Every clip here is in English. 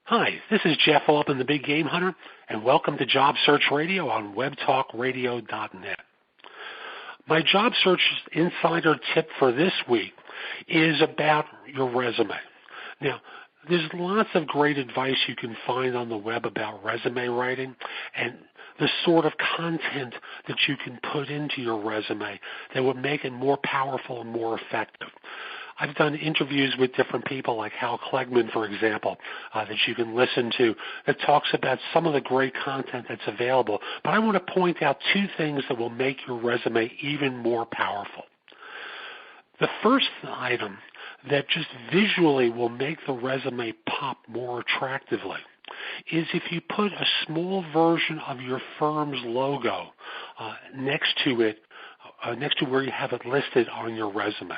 Hi, this is Jeff Altman, the Big Game Hunter, and welcome to Job Search Radio on webtalkradio.net. My Job Search Insider tip for this week is about your resume. Now, there's lots of great advice you can find on the web about resume writing and the sort of content that you can put into your resume that would make it more powerful and more effective. I've done interviews with different people like Hal Klegman, for example, that you can listen to that talks about some of the great content that's available. But I want to point out two things that will make your resume even more powerful. The first item that just visually will make the resume pop more attractively is if you put a small version of your firm's logo next to it, next to where you have it listed on your resume.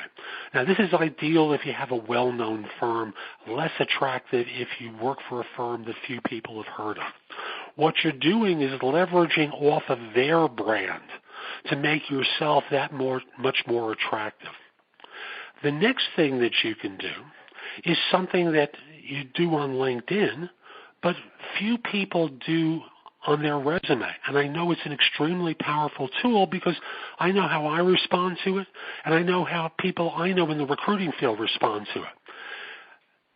Now, this is ideal if you have a well-known firm, less attractive if you work for a firm that few people have heard of. What you're doing is leveraging off of their brand to make yourself that much more attractive. The next thing that you can do is something that you do on LinkedIn, but few people do on their resume. And I know it's an extremely powerful tool because I know how I respond to it, and I know how people I know in the recruiting field respond to it.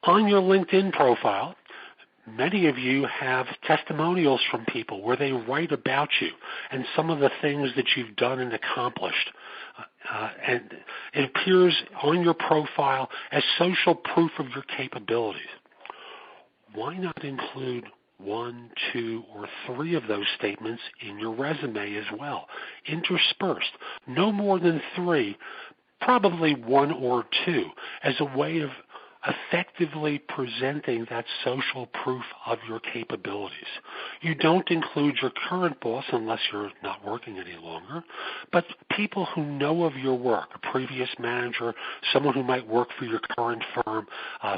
On your LinkedIn profile, many of you have testimonials from people where they write about you and some of the things that you've done and accomplished. And it appears on your profile as social proof of your capabilities. Why not include 1, 2, or 3 of those statements in your resume as well, interspersed? No more than 3, probably 1 or 2, as a way of effectively presenting that social proof of your capabilities. You don't include your current boss unless you're not working any longer, but people who know of your work, a previous manager, someone who might work for your current firm,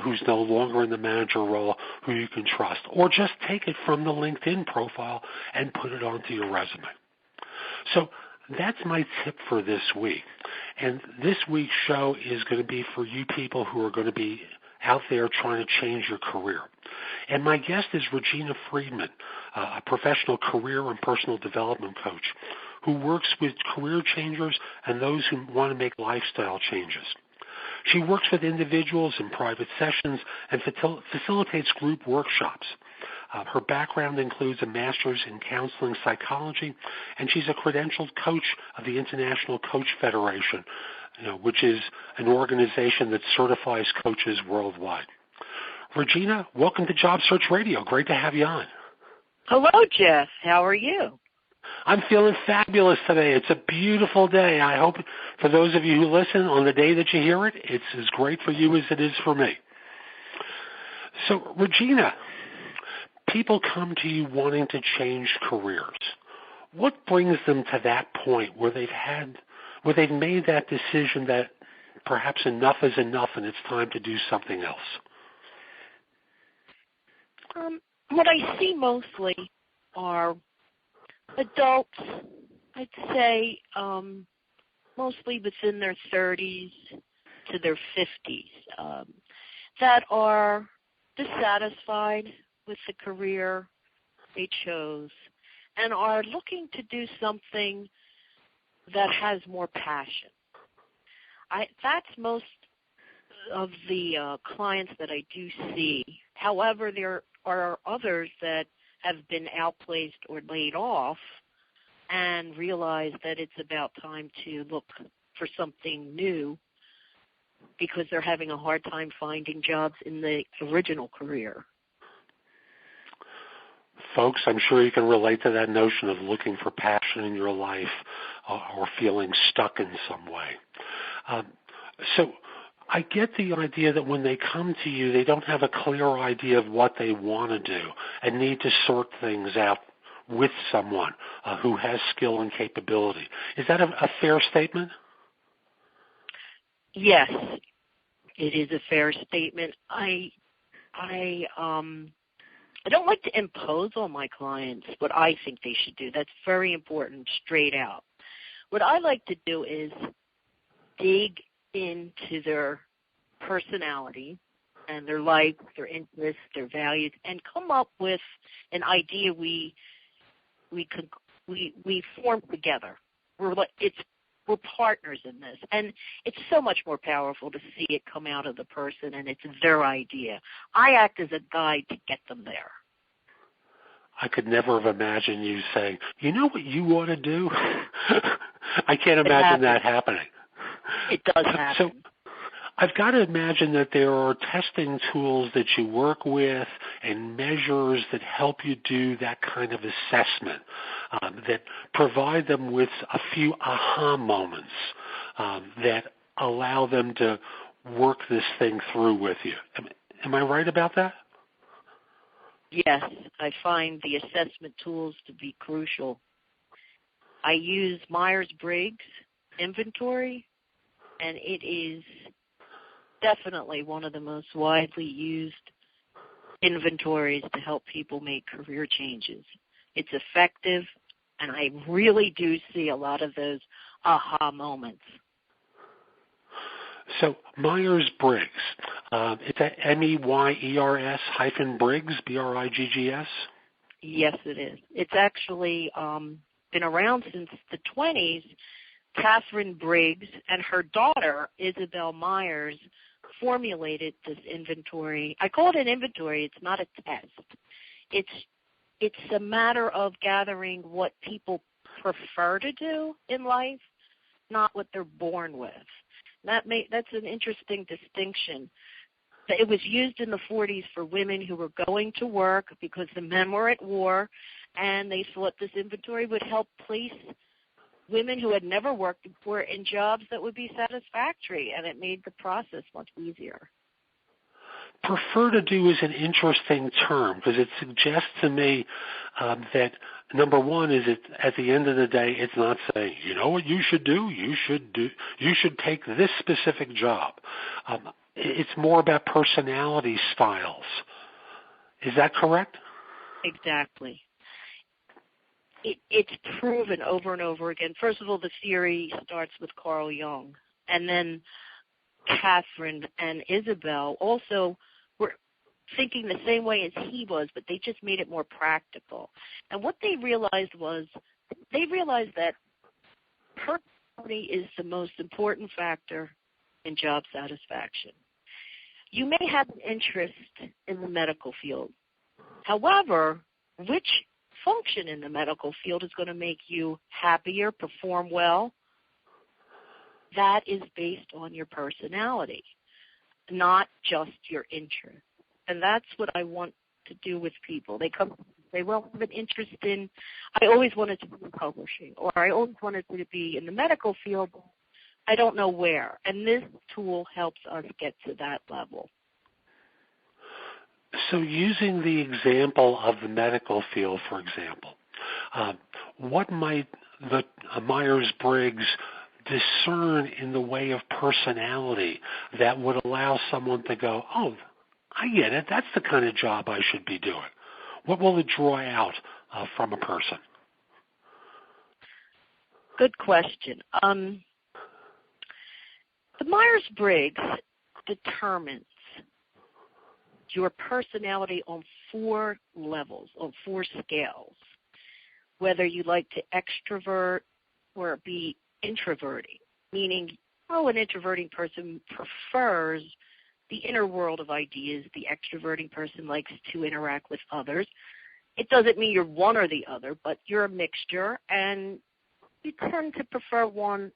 who's no longer in the manager role, who you can trust, or just take it from the LinkedIn profile and put it onto your resume. So that's my tip for this week. And this week's show is going to be for you people who are going to be out there trying to change your career. And my guest is Regina Freedman, a professional career and personal development coach who works with career changers and those who want to make lifestyle changes. She works with individuals in private sessions and facilitates group workshops. Her background includes a master's in counseling psychology, and she's a credentialed coach of the International Coach Federation, which is an organization that certifies coaches worldwide. Regina, welcome to Job Search Radio. Great to have you on. Hello, Jeff. How are you? I'm feeling fabulous today. It's a beautiful day. I hope for those of you who listen on the day that you hear it, it's as great for you as it is for me. So, Regina, people come to you wanting to change careers. What brings them to that point where they've made that decision that perhaps enough is enough and it's time to do something else? What I see mostly are adults, I'd say mostly within their 30s to their 50s, that are dissatisfied with the career they chose and are looking to do something that has more passion. That's most of the clients that I do see. However, there are others that have been outplaced or laid off and realize that it's about time to look for something new because they're having a hard time finding jobs in the original career. Folks, I'm sure you can relate to that notion of looking for passion in your life or feeling stuck in some way. So I get the idea that when they come to you, they don't have a clear idea of what they want to do and need to sort things out with someone who has skill and capability. Is that a fair statement? Yes, it is a fair statement. I don't like to impose on my clients what I think they should do. That's very important, straight out. What I like to do is dig into their personality and their life, their interests, their values, and come up with an idea we form together. We're partners in this, and it's so much more powerful to see it come out of the person, and it's their idea. I act as a guide to get them there. I could never have imagined you saying, you know what you want to do? I can't imagine that happening. It does happen. So I've got to imagine that there are testing tools that you work with and measures that help you do that kind of assessment, that provide them with a few aha moments that allow them to work this thing through with you. Am I right about that? Yes, I find the assessment tools to be crucial. I use Myers-Briggs inventory, and it is definitely one of the most widely used inventories to help people make career changes. It's effective, and I really do see a lot of those aha moments. So Myers-Briggs, it's at MEYERS-Briggs, BRIGGS? Yes, it is. It's actually been around since the 20s. Catherine Briggs and her daughter, Isabel Myers, formulated this inventory. I call it an inventory. It's not a test. It's a matter of gathering what people prefer to do in life, not what they're born with. That's an interesting distinction. It was used in the 40s for women who were going to work because the men were at war, and they thought this inventory would help place women who had never worked before in jobs that would be satisfactory, and it made the process much easier. Prefer to do is an interesting term because it suggests to me that number one is it at the end of the day it's not saying you know what you should do, you should take this specific job. It's more about personality styles. Is that correct? Exactly. It's proven over and over again. First of all, the theory starts with Carl Jung, and then Catherine and Isabel also were thinking the same way as he was, but they just made it more practical. And what they realized that personality is the most important factor in job satisfaction. You may have an interest in the medical field. However, which function in the medical field is going to make you happier, perform well? That is based on your personality, not just your interest. And that's what I want to do with people. They come and say, well, I have an interest in, I always wanted to be in publishing, or I always wanted to be in the medical field. I don't know where. And this tool helps us get to that level. So using the example of the medical field, for example, what might the Myers-Briggs discern in the way of personality that would allow someone to go, oh, I get it. That's the kind of job I should be doing. What will it draw out from a person? Good question. The Myers-Briggs determines your personality on 4 levels, on 4 scales, whether you like to extrovert or be introverting, meaning, an introverting person prefers the inner world of ideas. The extroverting person likes to interact with others. It doesn't mean you're one or the other, but you're a mixture, and you tend to prefer one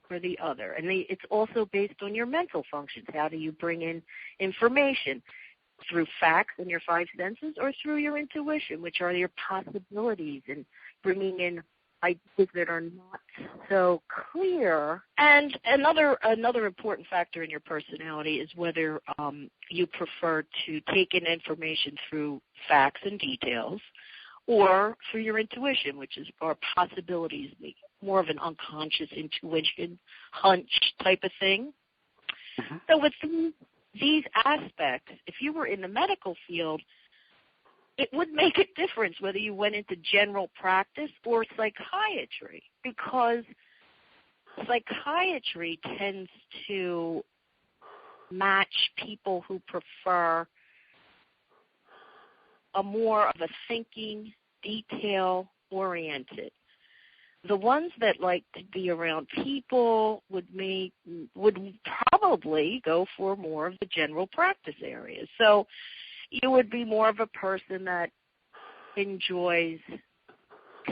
or the other. And it's also based on your mental functions. How do you bring in information? Through facts and your 5 senses, or through your intuition, which are your possibilities and bringing in ideas that are not so clear. And another important factor in your personality is whether you prefer to take in information through facts and details, or through your intuition, which is our possibilities, more of an unconscious intuition, hunch type of thing. Mm-hmm. So with these aspects, if you were in the medical field, it would make a difference whether you went into general practice or psychiatry, because psychiatry tends to match people who prefer a more of a thinking, detail-oriented. The ones that like to be around people would probably go for more of the general practice areas. So you would be more of a person that enjoys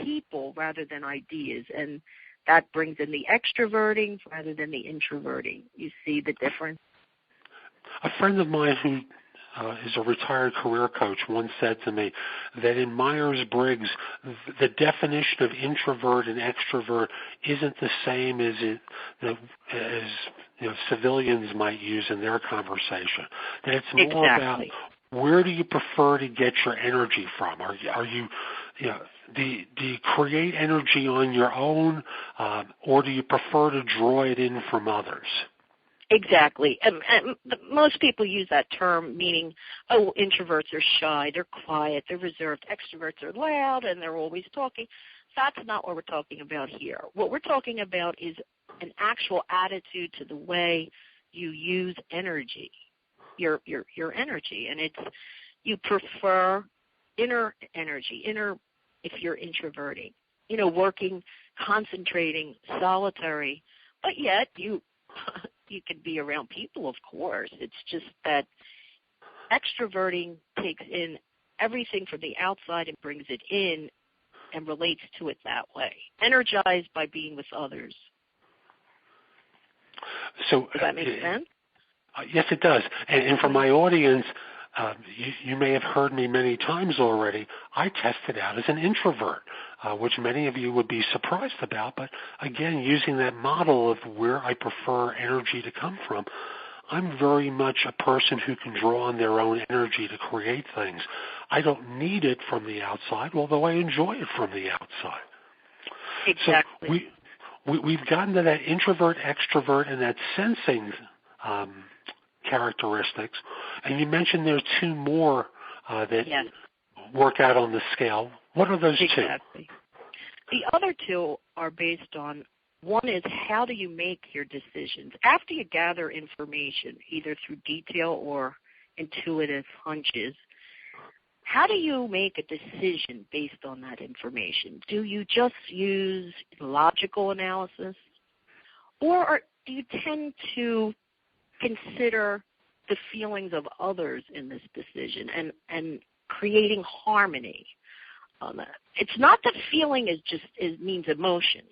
people rather than ideas, and that brings in the extroverting rather than the introverting. You see the difference? A friend of mine who is a retired career coach once said to me that in Myers-Briggs, the definition of introvert and extrovert isn't the same as civilians might use in their conversation. That it's more about where do you prefer to get your energy from? Are you do you create energy on your own, or do you prefer to draw it in from others? Exactly. And most people use that term meaning, oh, introverts are shy, they're quiet, they're reserved. Extroverts are loud, and they're always talking. That's not what we're talking about here. What we're talking about is an actual attitude to the way you use energy, your energy. And it's you prefer inner energy, if you're introverting, working, concentrating, solitary, but yet you can be around people, of course. It's just that extroverting takes in everything from the outside and brings it in and relates to it that way. Energized by being with others. So, does that make sense? Yes, it does. And for my audience, you may have heard me many times already. I tested out as an introvert, which many of you would be surprised about. But again, using that model of where I prefer energy to come from, I'm very much a person who can draw on their own energy to create things. I don't need it from the outside, although I enjoy it from the outside. Exactly. So we've gotten to that introvert, extrovert, and that sensing characteristics. And you mentioned there are two more that work out on the scale. What are those two? Exactly. The other two are based on, one is how do you make your decisions? After you gather information, either through detail or intuitive hunches, how do you make a decision based on that information? Do you just use logical analysis? Or do you tend to consider the feelings of others in this decision and creating harmony? It's not that feeling means emotions.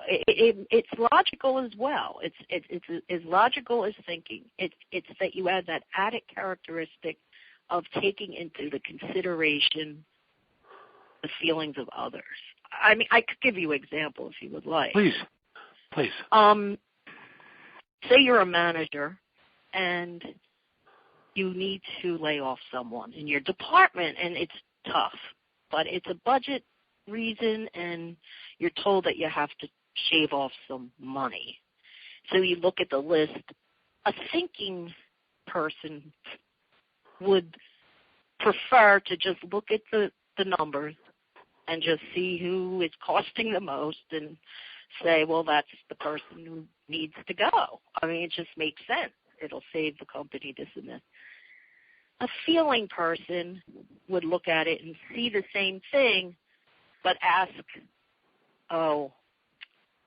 It's logical as well. It's as logical as thinking. It's that you add that added characteristic of taking into the consideration the feelings of others. I mean, I could give you an example if you would like. Please. Say you're a manager and you need to lay off someone in your department, and it's tough, but it's a budget reason, and you're told that you have to shave off some money. So you look at the list. A thinking person would prefer to just look at the numbers and just see who is costing the most and say, well, that's the person who needs to go. I mean, it just makes sense. It'll save the company this and this. A feeling person would look at it and see the same thing, but ask, oh,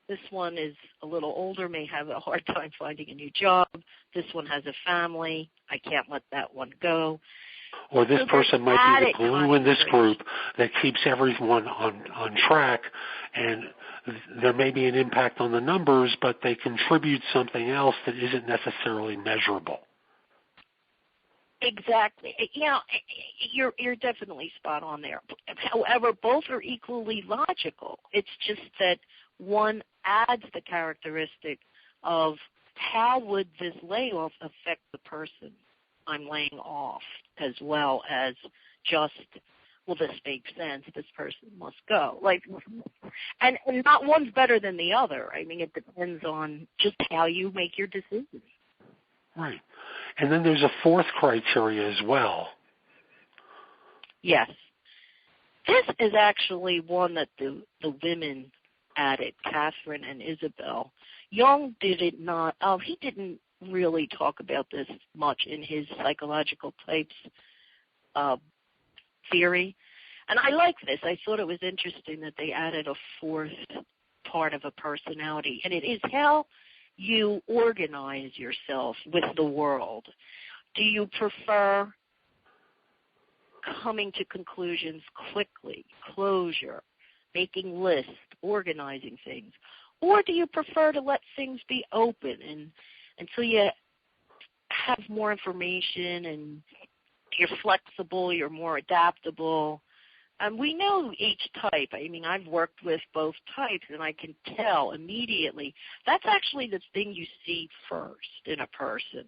this one is a little older, may have a hard time finding a new job. This one has a family. I can't let that one go. Or this person might be the glue in this group that keeps everyone on track, and there may be an impact on the numbers, but they contribute something else that isn't necessarily measurable. Exactly. You're definitely spot on there. However, both are equally logical. It's just that one adds the characteristic of how would this layoff affect the person I'm laying off, as well as just, well, this makes sense, this person must go. And not one's better than the other. I mean, it depends on just how you make your decisions. Right. And then there's a fourth criteria as well. Yes. This is actually one that the women added, Catherine and Isabel. Jung did it not. He didn't really talk about this much in his psychological types theory. And I like this. I thought it was interesting that they added a fourth part of a personality, and it is how you organize yourself with the world. Do you prefer coming to conclusions quickly, closure, making lists, organizing things? Or do you prefer to let things be open and until you have more information and you're flexible, you're more adaptable? We know each type. I mean, I've worked with both types, and I can tell immediately. That's actually the thing you see first in a person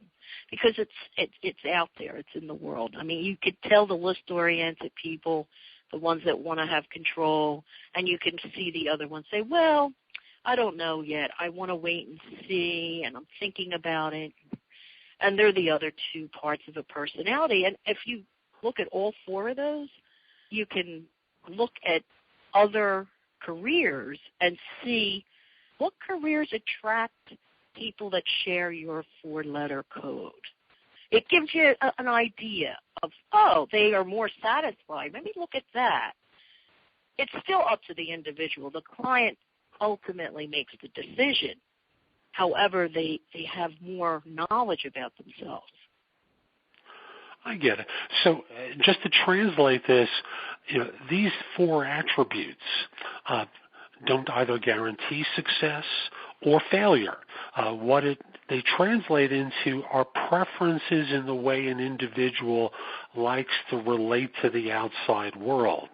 because it's out there. It's in the world. I mean, you could tell the list-oriented people, the ones that want to have control, and you can see the other ones say, well, I don't know yet. I want to wait and see, and I'm thinking about it. And they're the other two parts of a personality. And if you look at all four of those, you can look at other careers and see what careers attract people that share your four-letter code. It gives you an idea of, oh, they are more satisfied. Maybe look at that. It's still up to the individual. The client ultimately makes the decision. However, they have more knowledge about themselves. I get it. So just to translate this, these four attributes don't either guarantee success or failure. They translate into are preferences in the way an individual likes to relate to the outside world.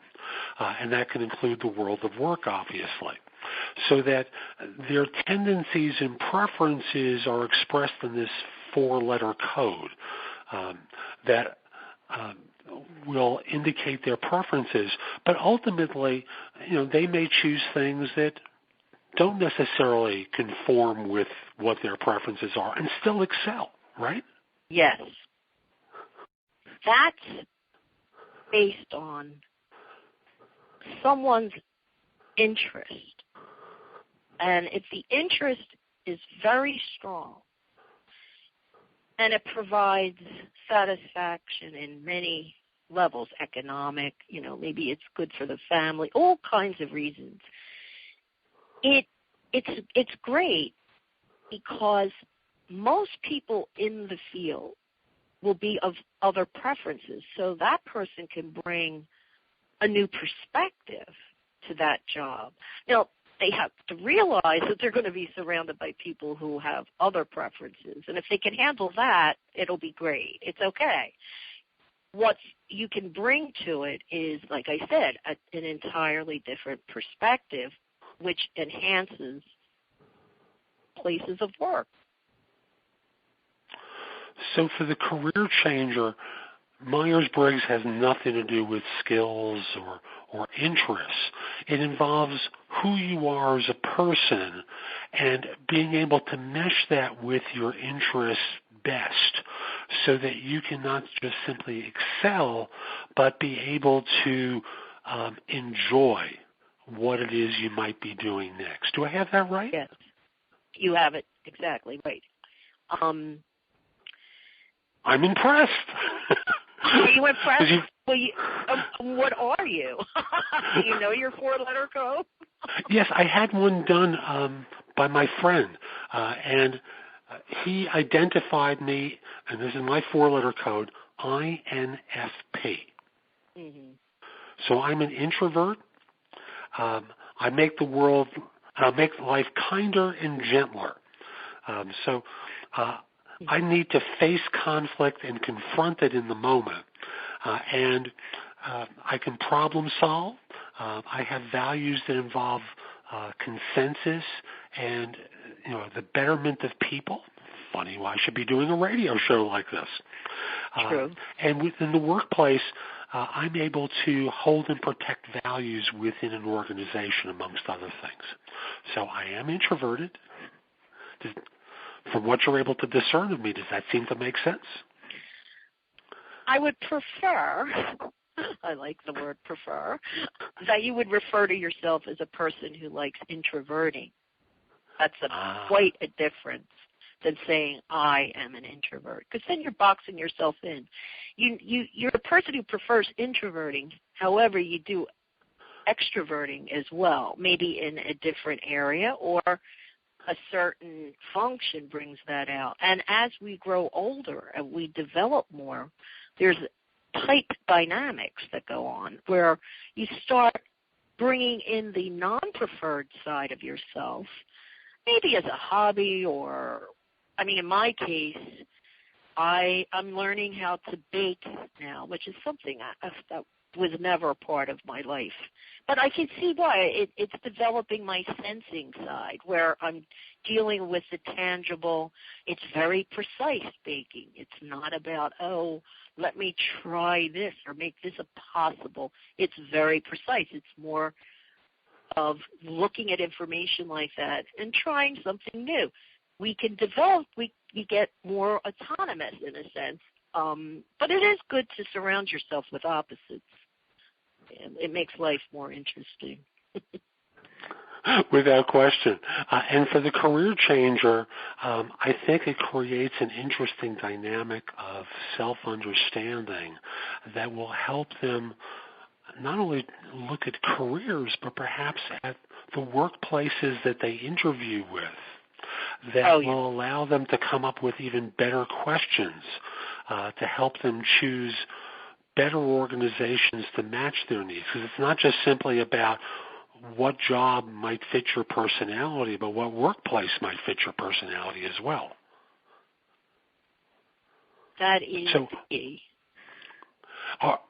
And that can include the world of work, obviously. So that their tendencies and preferences are expressed in this four-letter code. That will indicate their preferences, but ultimately, they may choose things that don't necessarily conform with what their preferences are and still excel, right? Yes. That's based on someone's interest. And if the interest is very strong, and it provides satisfaction in many levels, economic, maybe it's good for the family, all kinds of reasons. It's great because most people in the field will be of other preferences, so that person can bring a new perspective to that job. Now, they have to realize that they're going to be surrounded by people who have other preferences. And if they can handle that, it'll be great. It's okay. What you can bring to it is, like I said, an entirely different perspective, which enhances places of work. So for the career changer, Myers-Briggs has nothing to do with skills or interests. It involves who you are as a person and being able to mesh that with your interests best so that you can not just simply excel, but be able to enjoy what it is you might be doing next. Do I have that right? Yes, you have it exactly right. I'm impressed. Are you impressed? Well, what are you? Do you know your four-letter code? Yes, I had one done by my friend, and he identified me, and this is my four-letter code, INFP. Mm-hmm. So I'm an introvert. I make the world, I make life kinder and gentler. I need to face conflict and confront it in the moment. And I can problem solve. I have values that involve consensus and the betterment of people. Funny, why I should be doing a radio show like this. True. And within the workplace, I'm able to hold and protect values within an organization, amongst other things. So I am introverted. From what you're able to discern of me, does that seem to make sense? I would prefer, I like the word prefer, that you would refer to yourself as a person who likes introverting. That's quite a difference than saying I am an introvert, because then you're boxing yourself in. You're a person who prefers introverting. However, you do extroverting as well, maybe in a different area, or a certain function brings that out. And as we grow older and we develop more, there's type dynamics that go on where you start bringing in the non-preferred side of yourself, maybe as a hobby, or, I mean, in my case, I'm learning how to bake now, which is something that was never a part of my life. But I can see why. It's developing my sensing side, where I'm dealing with the tangible. It's very precise baking. It's not about, oh, let me try this or make this a possible. It's very precise. It's more of looking at information like that and trying something new. We can develop, we get more autonomous in a sense, but it is good to surround yourself with opposites. It makes life more interesting. Without question. And for the career changer, I think it creates an interesting dynamic of self-understanding that will help them not only look at careers, but perhaps at the workplaces that they interview with, that will allow them to come up with even better questions to help them choose better organizations to match their needs. Because it's not just simply about what job might fit your personality, but what workplace might fit your personality as well. That is the key.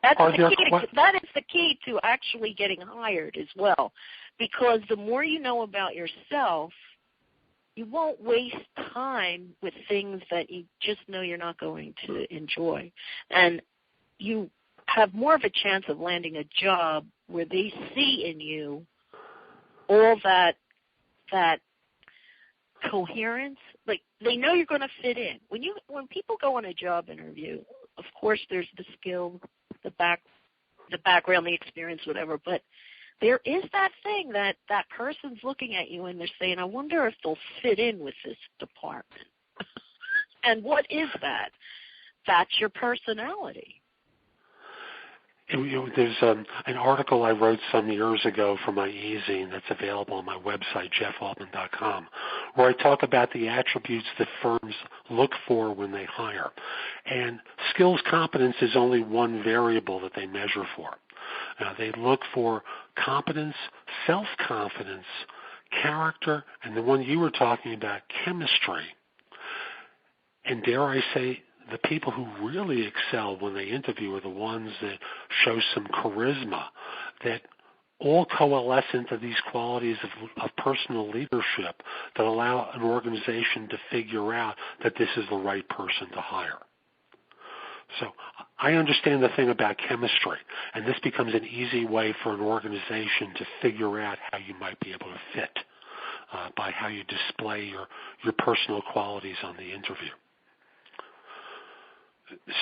That is the key to actually getting hired as well, because the more you know about yourself, you won't waste time with things that you just know you're not going to enjoy. And you have more of a chance of landing a job where they see in you all that coherence. Like, they know you're going to fit in. When people go on a job interview, of course there's the skill, the background, the experience, whatever, but there is that thing that person's looking at you and they're saying, I wonder if they'll fit in with this department. And what is that? That's your personality. There's an article I wrote some years ago for my e-zine that's available on my website, jeffaltman.com, where I talk about the attributes that firms look for when they hire. And skills competence is only one variable that they measure for. They look for competence, self-confidence, character, and the one you were talking about, chemistry. And dare I say, the people who really excel when they interview are the ones that show some charisma, that all coalesce into these qualities of personal leadership that allow an organization to figure out that this is the right person to hire. So I understand the thing about chemistry, and this becomes an easy way for an organization to figure out how you might be able to fit by how you display your personal qualities on the interview.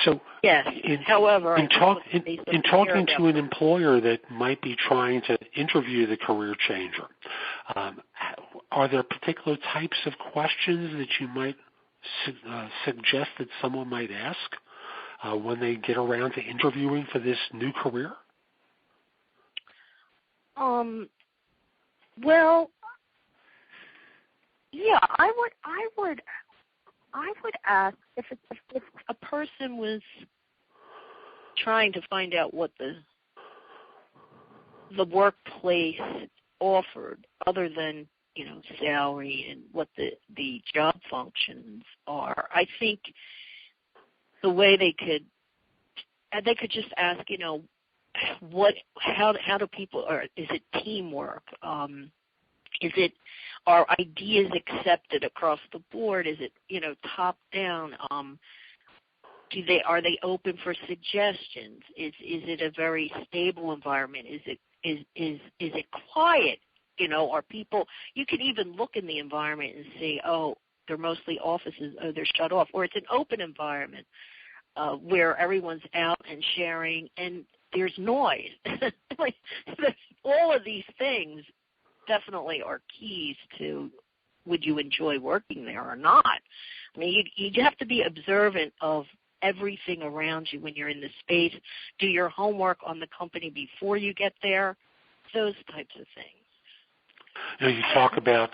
So, yes. However, in talking to an employer that might be trying to interview the career changer, are there particular types of questions that you might suggest that someone might ask when they get around to interviewing for this new career? Well, yeah, I would ask if a person was trying to find out what the workplace offered, other than salary and what the job functions are. I think the way they could just ask, how do people, or is it teamwork? Are ideas accepted across the board? Is it, top down? Are they open for suggestions? Is it a very stable environment? Is it quiet? Are people, you can even look in the environment and say, oh, they're mostly offices, oh, they're shut off. Or it's an open environment where everyone's out and sharing and there's noise. All of these things definitely are keys to would you enjoy working there or not? I mean, you have to be observant of everything around you when you're in the space. Do your homework on the company before you get there, those types of things. You talk about,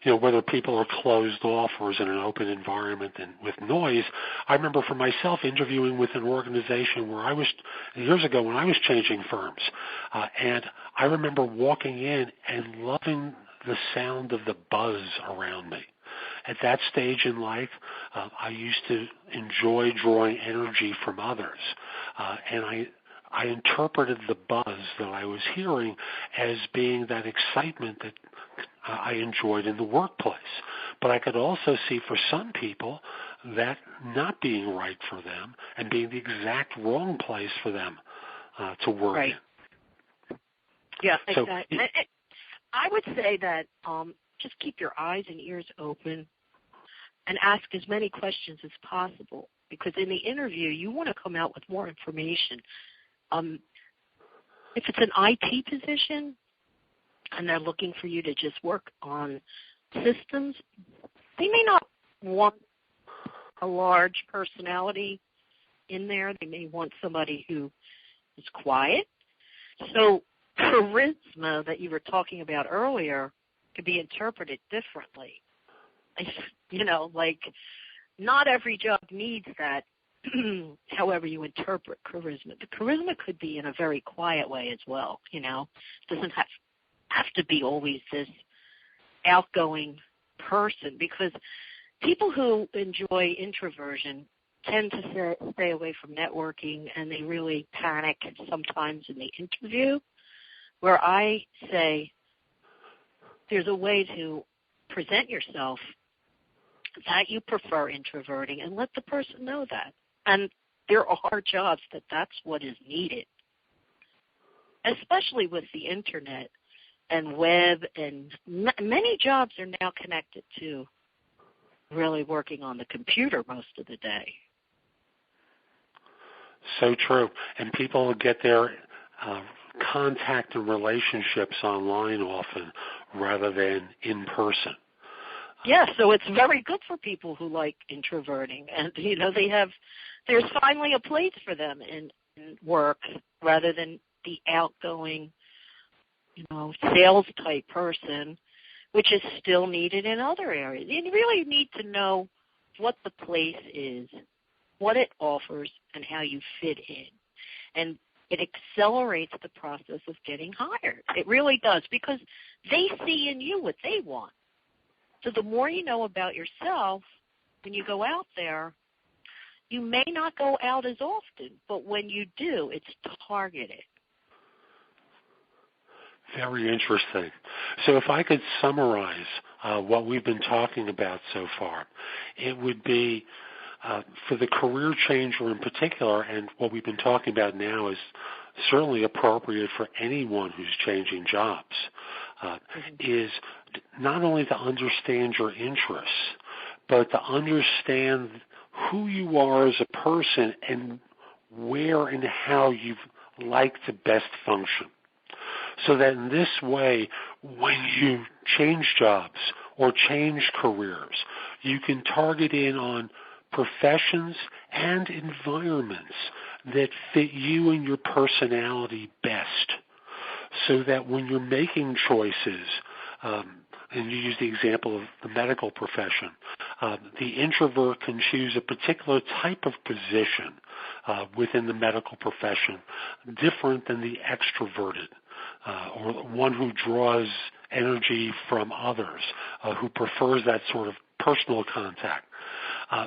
whether people are closed off or is in an open environment and with noise. I remember for myself interviewing with an organization where I was, years ago when I was changing firms, and I remember walking in and loving the sound of the buzz around me. At that stage in life, I used to enjoy drawing energy from others, and I interpreted the buzz that I was hearing as being that excitement that I enjoyed in the workplace. But I could also see for some people that not being right for them and being the exact wrong place for them to work right. in. Yeah, exactly. So, I would say that just keep your eyes and ears open and ask as many questions as possible, because in the interview you want to come out with more information. If it's an IT position and they're looking for you to just work on systems, they may not want a large personality in there. They may want somebody who is quiet. So charisma that you were talking about earlier could be interpreted differently. Like not every job needs that. However you interpret charisma. The charisma could be in a very quiet way as well, It doesn't have to be always this outgoing person, because people who enjoy introversion tend to stay away from networking, and they really panic sometimes in the interview, where I say there's a way to present yourself that you prefer introverting and let the person know that. And there are jobs that's what is needed, especially with the Internet and web, and many jobs are now connected to really working on the computer most of the day. So true. And people get their contact and relationships online often rather than in person. Yeah, so it's very good for people who like introverting, and there's finally a place for them in work rather than the outgoing, sales type person, which is still needed in other areas. You really need to know what the place is, what it offers, and how you fit in. And it accelerates the process of getting hired. It really does, because they see in you what they want. So the more you know about yourself, when you go out there, you may not go out as often, but when you do, it's targeted. Very interesting. So if I could summarize what we've been talking about so far, it would be for the career changer in particular, and what we've been talking about now is certainly appropriate for anyone who's changing jobs, is not only to understand your interests, but to understand who you are as a person and where and how you like to best function. So that in this way, when you change jobs or change careers, you can target in on professions and environments that fit you and your personality best, so that when you're making choices, and you use the example of the medical profession, the introvert can choose a particular type of position within the medical profession different than the extroverted, or one who draws energy from others, who prefers that sort of personal contact.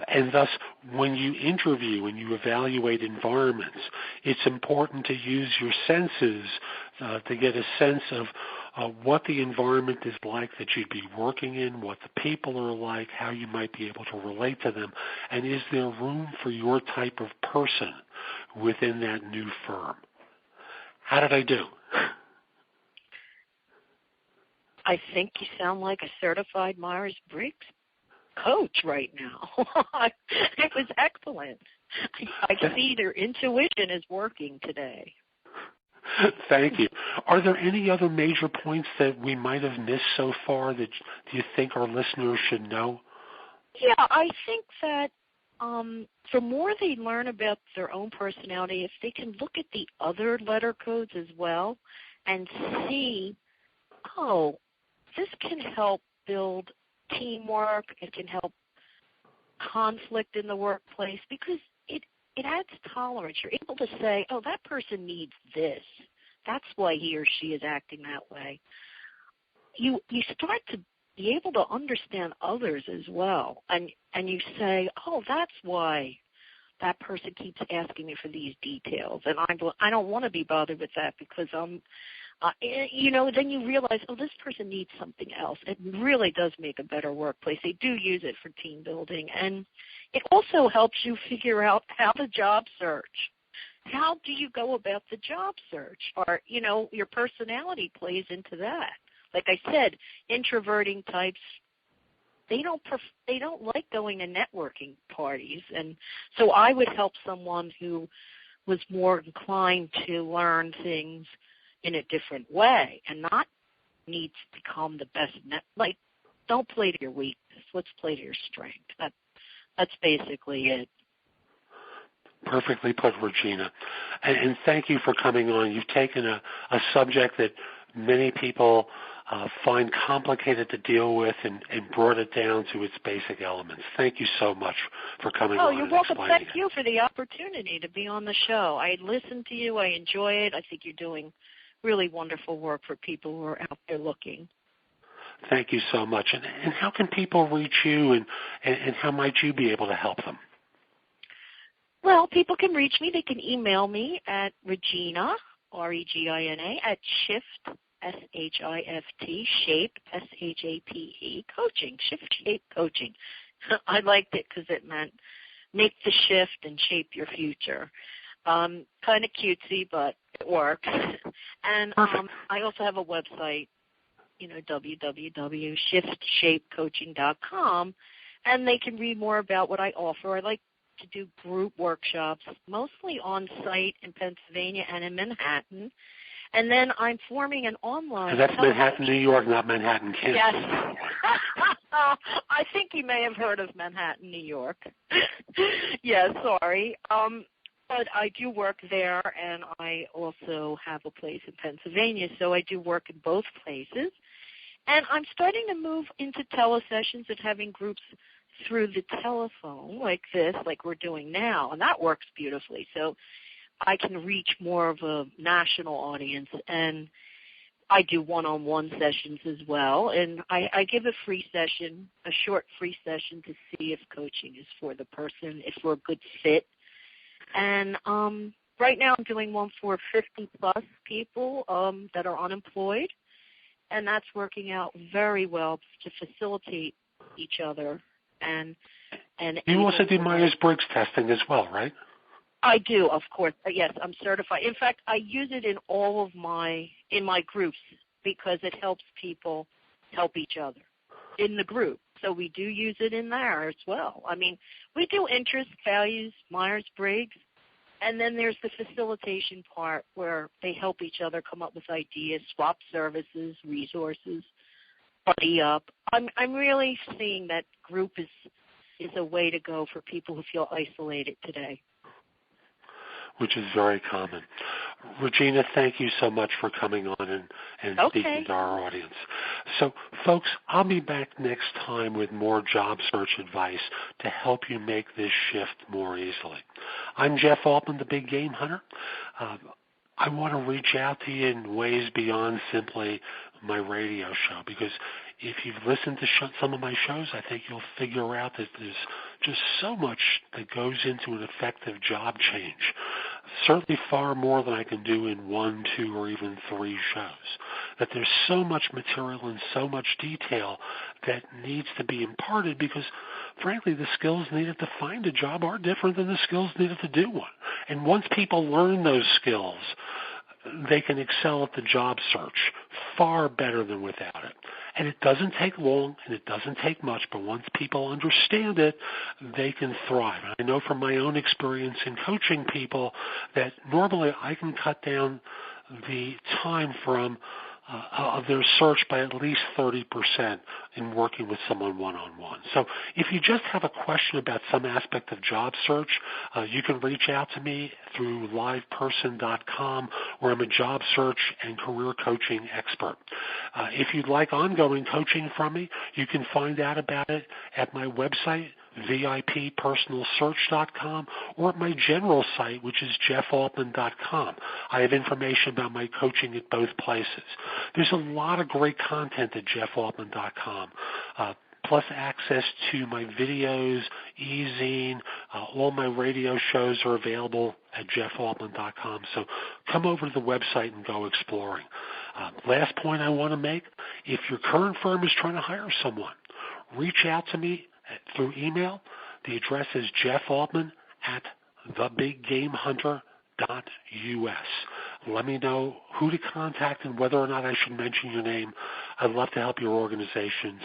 And thus, when you interview and you evaluate environments, it's important to use your senses to get a sense of what the environment is like that you'd be working in, what the people are like, how you might be able to relate to them, and is there room for your type of person within that new firm? How did I do? I think you sound like a certified Myers-Briggs coach right now. It was excellent. I see their intuition is working today. Thank you. Are there any other major points that we might have missed so far that you think our listeners should know? Yeah, I think that the more they learn about their own personality, if they can look at the other letter codes as well and see, oh, this can help build teamwork, it can help conflict in the workplace, because it adds tolerance. You're able to say, oh, that person needs this. That's why he or she is acting that way. You start to be able to understand others as well, and you say, oh, that's why that person keeps asking me for these details, and I don't want to be bothered with that because then you realize, oh, this person needs something else. It really does make a better workplace. They do use it for team building, and it also helps you figure out how the job search. How do you go about the job search? Or, your personality plays into that. Like I said, introverting types, they don't like going to networking parties, and so I would help someone who was more inclined to learn things in a different way and not need to become the best. Don't play to your weakness. Let's play to your strength. That's basically it. Perfectly put, Regina. And thank you for coming on. You've taken a subject that many people find complicated to deal with and brought it down to its basic elements. Thank you so much for coming on. Oh, you're welcome. Thank you for the opportunity to be on the show. I listen to you. I enjoy it. I think you're doing really wonderful work for people who are out there looking. Thank you so much. And how can people reach you, and how might you be able to help them? Well, people can reach me. They can email me at Regina, Regina, at Shift, SHIFT, Shape, SHAPE, Coaching, Shift Shape Coaching. I liked it because it meant make the shift and shape your future. Kind of cutesy, but it works. And I also have a website, www.shiftshapecoaching.com, and they can read more about what I offer. I like to do group workshops, mostly on site in Pennsylvania and in Manhattan. And then I'm forming an online... So that's Manhattan, New York, not Manhattan, Kansas. Yes. I think you may have heard of Manhattan, New York. Yeah, sorry. But I do work there, and I also have a place in Pennsylvania, so I do work in both places. And I'm starting to move into telesessions and having groups through the telephone like this, like we're doing now, and that works beautifully. So I can reach more of a national audience, and I do one-on-one sessions as well. And I give a free session, a short free session to see if coaching is for the person, if we're a good fit. And right now I'm doing one for 50-plus people that are unemployed, and that's working out very well to facilitate each other. And you also do Myers-Briggs testing as well, right? I do, of course. Yes, I'm certified. In fact, I use it in all of my groups because it helps people help each other in the group. So we do use it in there as well. I mean, we do interest, values, Myers-Briggs, and then there's the facilitation part where they help each other come up with ideas, swap services, resources, buddy up. I'm really seeing that group is a way to go for people who feel isolated today. Which is very common. Regina, thank you so much for coming on and speaking to our audience. So, folks, I'll be back next time with more job search advice to help you make this shift more easily. I'm Jeff Altman, the Big Game Hunter. I want to reach out to you in ways beyond simply my radio show, because if you've listened to some of my shows, I think you'll figure out that there's just so much that goes into an effective job change. Certainly far more than I can do in 1, 2, or even 3 shows. That there's so much material and so much detail that needs to be imparted because, frankly, the skills needed to find a job are different than the skills needed to do one. And once people learn those skills, they can excel at the job search far better than without it. And it doesn't take long and it doesn't take much, but once people understand it, they can thrive. And I know from my own experience in coaching people that normally I can cut down the time from of their search by at least 30% in working with someone one-on-one. So if you just have a question about some aspect of job search, you can reach out to me through liveperson.com, where I'm a job search and career coaching expert. If you'd like ongoing coaching from me, you can find out about it at my website, VIPpersonalsearch.com, or at my general site, which is jeffaltman.com. I have information about my coaching at both places. There's a lot of great content at jeffaltman.com, plus access to my videos, e-zine, all my radio shows are available at jeffaltman.com. So come over to the website and go exploring. Last point I want to make, if your current firm is trying to hire someone, reach out to me through email. The address is jeffaltman@thebiggamehunter.us. Let me know who to contact and whether or not I should mention your name. I'd love to help your organizations